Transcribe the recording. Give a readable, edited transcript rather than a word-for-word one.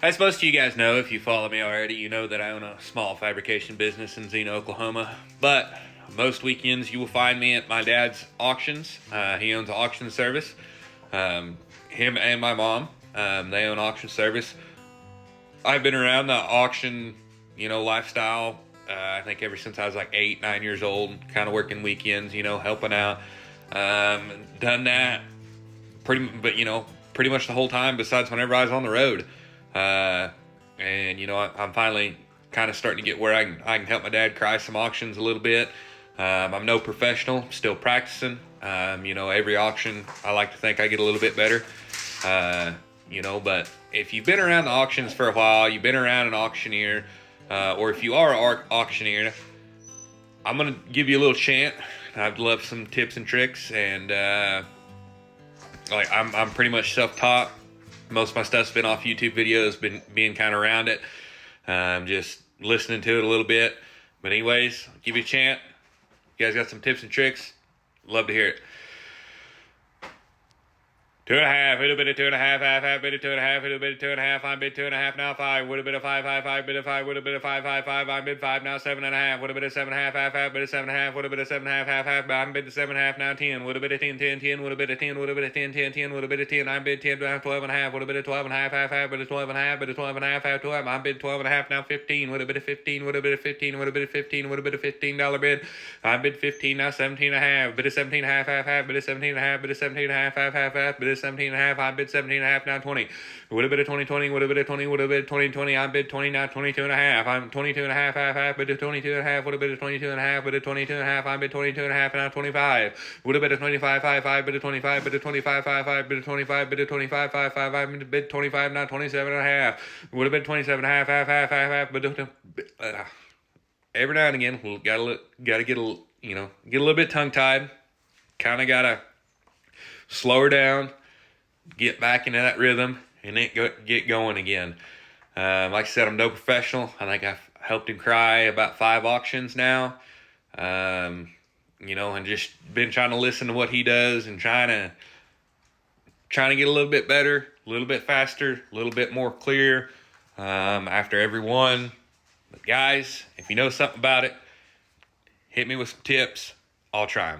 As most of you guys know, if you follow me already, you know that I own a small fabrication business in Xena, Oklahoma. But most weekends you will find me at my dad's auctions. He owns an auction service. Him and my mom, they own auction service. I've been around the auction, lifestyle. I think ever since I was like 8, 9 years old, kind of working weekends, helping out. Done that pretty much the whole time, besides whenever I was on the road. I'm finally kind of starting to get where I can help my dad cry some auctions a little bit. I'm no professional, still practicing. Every auction I like to think I get a little bit better. But if you've been around the auctions for a while, you've been around an auctioneer, or if you are an auctioneer, I'm gonna give you a little chant. I'd love some tips and tricks, and I'm pretty much self-taught. Most of my stuff's been off YouTube videos, been being kind of around it, just listening to it a little bit. But anyways, I'll give you a chant. You guys got some tips and tricks? Love to hear it. 2.5, little bit of 2.5, half, bit of 2.5, little bit of 2.5, I'm bid 2.5 now 5, would a bit of 5, bit of 5, would a bit of 5, I'm bid 5 now 7.5, would a bit of 7.5, half, bit of 7.5, would a bit of 7.5, half, I'm bid 7.5 now 10, would a bit of 10, would a bit of 10, would a bit of 10, would a bit of 10, I'm bid 10, 12.5, would a bit of 12.5, half, bit of 12.5, bit of 12.5, half, 12, I'm bid 12.5 now 15, would a bit of 15, would a bit of 15, would a bit of 15, would a bit of $15 bid, I'm bid 15 now 17.5, bit of 17.5, half, bit of 17.5, bit of 17.5, half, bit of 17.5, I bid 17.5 now 20. Would a bit of 20, would a bit of 20, would a bit of 20, I bid 20 now 22.5. I'm 22.5, half, bid of 22.5, would a bit of 22.5, bid of 22.5, I bid 22.5 now 25. Would a bit of 25, 5, bid of 25, bid of 25, 5, bid of 25, bid of 25, 5, I bid 25 now 27.5. Would have been 27.5, half, bid of every now and again, we'll gotta get a little bit tongue tied. Kind of gotta slow her down, get back into that rhythm, and then get going again. Like I said, I'm no professional. I think I've helped him cry about 5 auctions now. And just been trying to listen to what he does and trying to get a little bit better, a little bit faster, a little bit more clear after every one. But guys, if you know something about it, hit me with some tips. I'll try them.